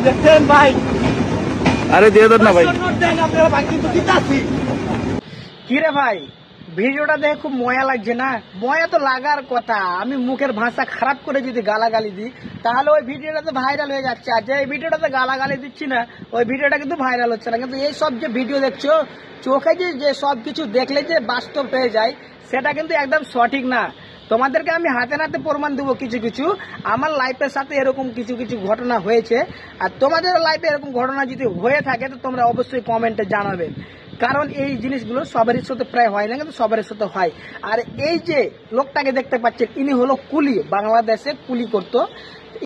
দেখছেন ভাই? আরে দিয়ে দেন না ভাই। আপনারা ভাই কিন্তু দিতাছি। কি রে ভাই, ভিডিওটা দেখে খুব ময়া লাগছে না? ময়া তো লাগার কথা। আমি মুখের ভাষা খারাপ করে যদি গালাগালি দিই তাহলে ওই ভিডিওটা তো ভাইরাল হয়ে যাচ্ছে। আর যে এই ভিডিওটাতে গালাগালি দিচ্ছি না ওই ভিডিওটা কিন্তু ভাইরাল হচ্ছে না। কিন্তু এই সব যে ভিডিও দেখছো, চোখে যে সব কিছু দেখলে যে বাস্তব হয়ে যায় সেটা কিন্তু একদম সঠিক না। তোমাদেরকে আমি হাতে নাতে প্রমাণ দেবো কিছু কিছু। আমার লাইফের সাথে এরকম কিছু কিছু ঘটনা হয়েছে। আর তোমাদের লাইফে এরকম ঘটনা যদি হয়ে থাকে তো তোমরা অবশ্যই কমেন্টে জানাবে। কারণ এই জিনিসগুলো সবারই সাথে প্রায় হয় না, কিন্তু সবারই সাথে হয়। আর এই যে লোকটাকে দেখতে পাচ্ছেন, ইনি হলো কুলি, বাংলাদেশে কুলি করতো।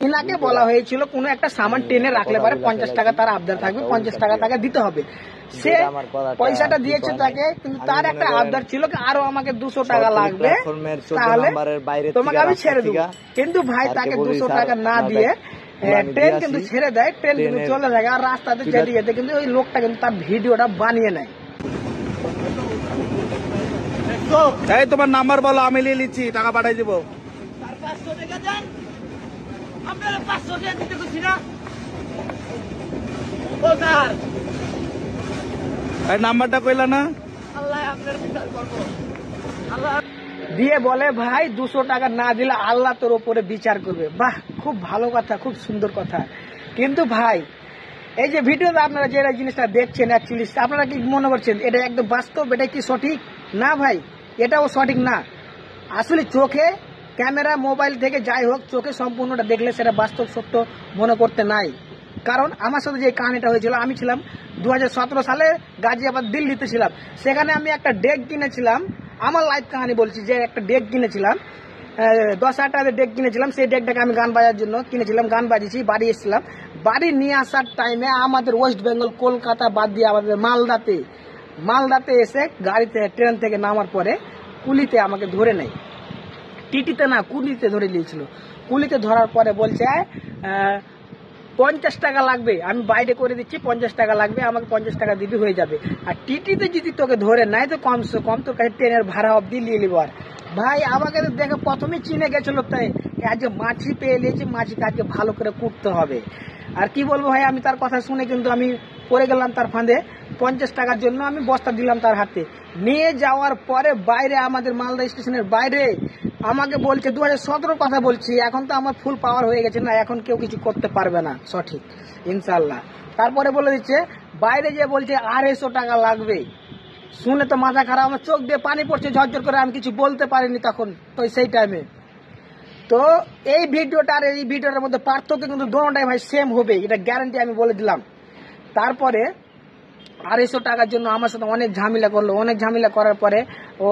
ইনাকে বলা হয়েছিল কোনো একটা সামান টেনে রাখলে পারে 50 টাকা তার আবদার থাকবে, 50 টাকা তাকে দিতে হবে। সে পয়সাটা দিয়েছে তাকে, কিন্তু তার একটা আবদার ছিল আরো আমাকে 200 টাকা লাগবে, তাহলে তোমাকে আমি ছেড়ে দেবো। কিন্তু ভাই তাকে 200 টাকা না দিয়ে ট্রেন কিন্তু ছেড়ে দেয়, ট্রেন কিন্তু চলে যায়। আর রাস্তাতে যেতে যেতে কিন্তু ওই লোকটা কিন্তু তার ভিডিওটা বানিয়ে নেয়। এই তোমার নাম্বার বলো, আমি নিয়ে নিচ্ছি, টাকা পাঠাই দিব। 500 টাকা দেন, আপনারা 500 টাকা দিতে করছি না। ও স্যার, এই নাম্বারটা কইলা না? আল্লাহ আপনার বিচার করবো। আল্লাহ দিয়ে বলে ভাই 200 টাকা না দিলে আল্লাহ তোর উপরে বিচার করবে। বাহ, খুব ভালো কথা, খুব সুন্দর কথা। কিন্তু ভাই এই যে ভিডিওতে আপনারা যে জিনিসটা দেখছেন, অ্যাকচুয়ালি আপনারা কি মনে করছেন এটা একদম বাস্তব, এটা কি সঠিক? না ভাই, এটাও সঠিক না। আসলে চোখে ক্যামেরা মোবাইল থেকে যাই হোক, চোখে সম্পূর্ণটা দেখলে সেটা বাস্তব সত্য মনে করতে নাই। কারণ আমার সাথে যে কাহিনীটা হয়েছিল, আমি ছিলাম 2017 সালে গাজিয়াবাদ দিল্লিতে ছিলাম। সেখানে আমি একটা ডেক কিনেছিলাম। আমার লাইফ কাহিনী বলছি, যে একটা ডেক কিনেছিলাম, 10,000 টাকা ডেক কিনেছিলাম। সেই ডেকটাকে আমি গান বাজার জন্য কিনেছিলাম, গান বাজিয়েছি, বাড়ি এসেছিলাম। বাড়ি নিয়ে আসার টাইমে আমাদের ওয়েস্ট বেঙ্গল, কলকাতা বাদ দিয়ে আমাদের মালদাতে এসে গাড়িতে ট্রেন থেকে নামার পরে কুলিতে আমাকে ধরে নেয়। টিটিতে না, কুলিতে ধরে নিয়েছিল। কুলিতে ধরার পরে বলছে 50 টাকা লাগবে, আমি বাইরে করে দিচ্ছি, 50 টাকা লাগবে, আমাকে 50 টাকা দিবি, হয়ে যাবে। আর টিটিতে যদি তোকে ধরে নাই তো কমসে কম তোর কাছে ট্রেনের ভাড়া অব্দি নিয়ে নিব। আর ভাই আমাকে তো দেখে প্রথমেই চিনে গেছিল, তাই আজকে মাছি পেয়ে নিয়েছি, মাছিকে আজকে ভালো করে কুটতে হবে। আর কি বলবো ভাই, আমি তার কথা শুনে কিন্তু আমি পড়ে গেলাম তার ফাঁদে। 50 টাকার জন্য আমি বস্তা দিলাম তার হাতে। নিয়ে যাওয়ার পরে বাইরে, আমাদের মালদা স্টেশনের বাইরে আমাকে বলছে, 2017 কথা বলছি, এখন তো আমার ফুল পাওয়ার হয়ে গেছে না, এখন কেউ কিছু করতে পারবে না, সঠিক ইনশাল্লাহ। তারপরে বলে দিচ্ছে বাইরে, যে বলছে 250 টাকা লাগবে। শুনে তো মাথা খারাপ, আমার চোখ দিয়ে পানি পড়ছে ঝরঝর করে। আমি কিছু বলতে পারিনি তখন, তো সেই টাইমে। তো এই ভিডিওটা আর এই ভিডিওটার মধ্যে পার্থক্য কিন্তু দোনোটাই ভাই সেম হবে, এটা গ্যারান্টি আমি বলে দিলাম। তারপরে 250 টাকার জন্য আমার সাথে অনেক ঝামেলা করলো। অনেক ঝামেলা করার পরে ও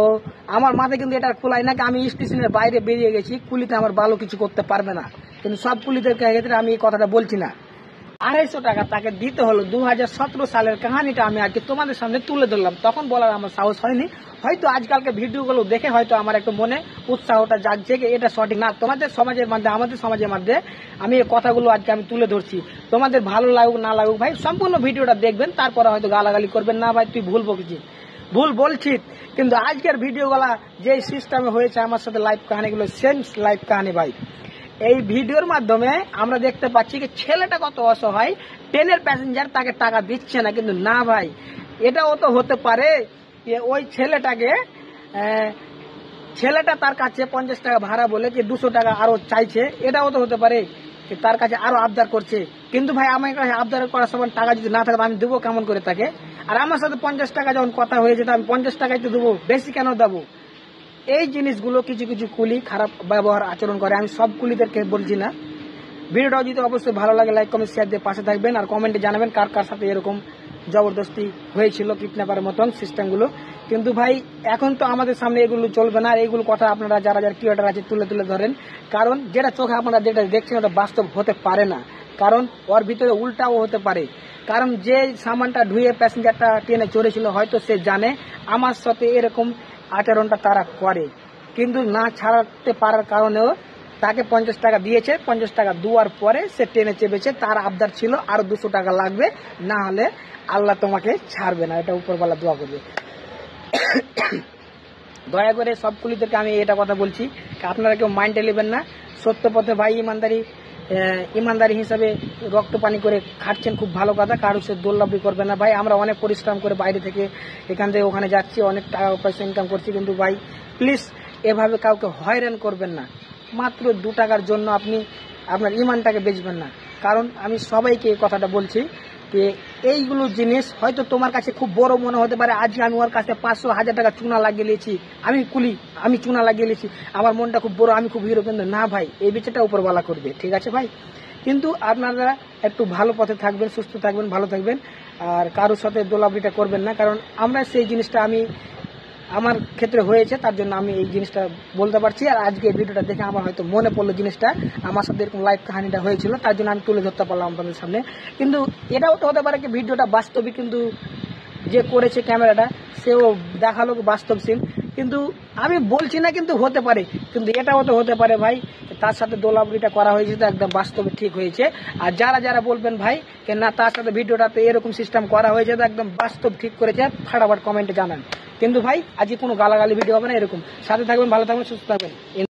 আমার মাথায় কিন্তু এটা খোলাই না, আমি স্টেশনের বাইরে বেরিয়ে গেছি, কুলিতে আমার ভালো কিছু করতে পারবে না। কিন্তু সব কুলিদের ক্ষেত্রে আমি এই কথাটা বলছি না। 250 টাকা তাকে দিতে হলো। 2017 সালের কাহিনীটা আমি আজকে তোমাদের সামনে তুলে ধরলাম। তখন বলার আমার সাহস হয়নি। হয়তো আজকালকে ভিডিওগুলো দেখে হয়তো আমার একটু মনে উৎসাহটা জাগছে যে এটা সঠিক না। তোমাদের সমাজের মধ্যে, আমাদের সমাজের মধ্যে আমি এই কথাগুলো আজকে আমি তুলে ধরছি। তোমাদের ভালো লাগুক না লাগুক ভাই, সম্পূর্ণ ভিডিওটা দেখবেন, তারপরে হয়তো গালাগালি করবেন। না ভাই তুই ভুল বলছিস, ভুল বলছিস। কিন্তু আজকের ভিডিওগুলা যে সিস্টেমে হয়েছে আমার সাথে, লাইভ কাহিনীগুলো সেম লাইভ কাহিনী ভাই। এই ভিডিওর মাধ্যমে আমরা দেখতে পাচ্ছি যে ছেলেটা কত অসহায়, ট্রেনের প্যাসেঞ্জার তাকে টাকা দিচ্ছে না। কিন্তু না ভাই, এটাও তো হতে পারে যে ওই ছেলেটা তার কাছে 50 টাকা ভাড়া বলে যে 200 টাকা আরো চাইছে। এটাও তো হতে পারে যে তার কাছে আরো আবদার করছে। কিন্তু ভাই আমার কাছে আবদার করার সময় টাকা যদি না থাকে আমি দেবো কেমন করে তাকে? আর আমার সাথে 50 টাকা যখন কথা হয়েছে তো আমি 50 টাকাই তো দেবো, বেশি কেন দেবো? এই জিনিসগুলো কিছু কিছু কুলি খারাপ ব্যবহার আচরণ করে। আমি সব কুলিদেরকে বলছি না। ভিডিওটা যদি অবশ্যই ভালো লাগে লাইক কমেন্ট শেয়ার দিয়ে পাশে থাকবেন। আর কমেন্টে জানাবেন কার কার সাথে এরকম জবরদস্তি হয়েছিল, কিডন্যাপারের মতন সিস্টেমগুলো। কিন্তু ভাই এখন তো আমাদের সামনে এগুলো চলবে না। আর এইগুলো কথা আপনারা যারা যারা ক্রিয়েটার আছে তুলে তুলে ধরেন। কারণ যেটা চোখে আপনারা যেটা দেখছেন ওটা বাস্তব হতে পারে না। কারণ ওর ভিতরে উল্টাও হতে পারে। কারণ যে সামানটা ধুয়ে প্যাসেঞ্জারটা ট্রেনে চড়েছিল হয়তো সে জানে আমার সাথে এরকম আচরণটা তারা করে, কিন্তু না ছাড়াতে পারার কারণেও তাকে 50 টাকা দিয়েছে। 50 টাকা দেওয়ার পরে সে ট্রেনে চেপেছে। তার আবদার ছিল আরো 200 টাকা লাগবে, না হলে আল্লাহ তোমাকে ছাড়বে না। এটা উপরওয়ালা দোয়া করবে। দয়া করে সব কুলিদেরকে আমি এটা কথা বলছি, আপনারা কেউ মাইন্ডে নেবেন না। সত্য পথে ভাই ইমানদারি ইমানদারি হিসাবে রক্ত পানি করে খাটছেন, খুব ভালো কথা। কারোর সাথে দোল্লাবি করবেন না ভাই। আমরা অনেক পরিশ্রম করে বাইরে থেকে এখান থেকে ওখানে যাচ্ছি, অনেক টাকা পয়সা ইনকাম করছি, কিন্তু ভাই প্লিজ এভাবে কাউকে হয়রান করবেন না। মাত্র 2 টাকার জন্য আপনি আপনার ইমানটাকে বেচবেন না। কারণ আমি সবাইকে এই কথাটা বলছি যে এইগুলো জিনিস হয়তো তোমার কাছে খুব বড় মনে হতে পারে। আজকে আমি ওর কাছে 500-1000 টাকা চুনা লাগিয়ে নিয়েছি, আমি চুনা লাগিয়ে নিয়েছি, আমার মনটা খুব বড়, আমি খুব হিরো। কিন্তু না ভাই, এই বিচারটা উপরওয়ালা করবে, ঠিক আছে ভাই? কিন্তু আপনারা একটু ভালো পথে থাকবেন, সুস্থ থাকবেন, ভালো থাকবেন, আর কারোর সাথে দোলাবলিটা করবেন না। কারণ আমরা সেই জিনিসটা আমার ক্ষেত্রে হয়েছে, তার জন্য আমি এই জিনিসটা বলতে পারছি। আর আজকে এই ভিডিওটা দেখে আমার হয়তো মনে পড়লো জিনিসটা, আমার সাথে এরকম লাইভ কাহিনীটা হয়েছিল, তার জন্য আমি তুলে ধরতে পারলাম আপনাদের সামনে। কিন্তু এটাও তো হতে পারে কি ভিডিওটা বাস্তবিক, কিন্তু যে করেছে ক্যামেরাটা সেও দেখালো বাস্তব সিন, কিন্তু আমি বলছি না, কিন্তু হতে পারে। কিন্তু এটাও তো হতে পারে ভাই, তার সাথে দোলাবলিটা করা হয়েছে তো একদম বাস্তবে ঠিক হয়েছে। আর যারা বলবেন ভাই যে না তার সাথে ভিডিওটাতে এরকম সিস্টেম করা হয়েছে তো একদম বাস্তব ঠিক করেছে, ফাটাফাট কমেন্টে জানান। কিন্তু ভাই আজকে কোনো গালাগালি ভিডিও হবে না, এরকম। সাথে থাকবেন, ভালো থাকবেন, সুস্থ থাকবেন।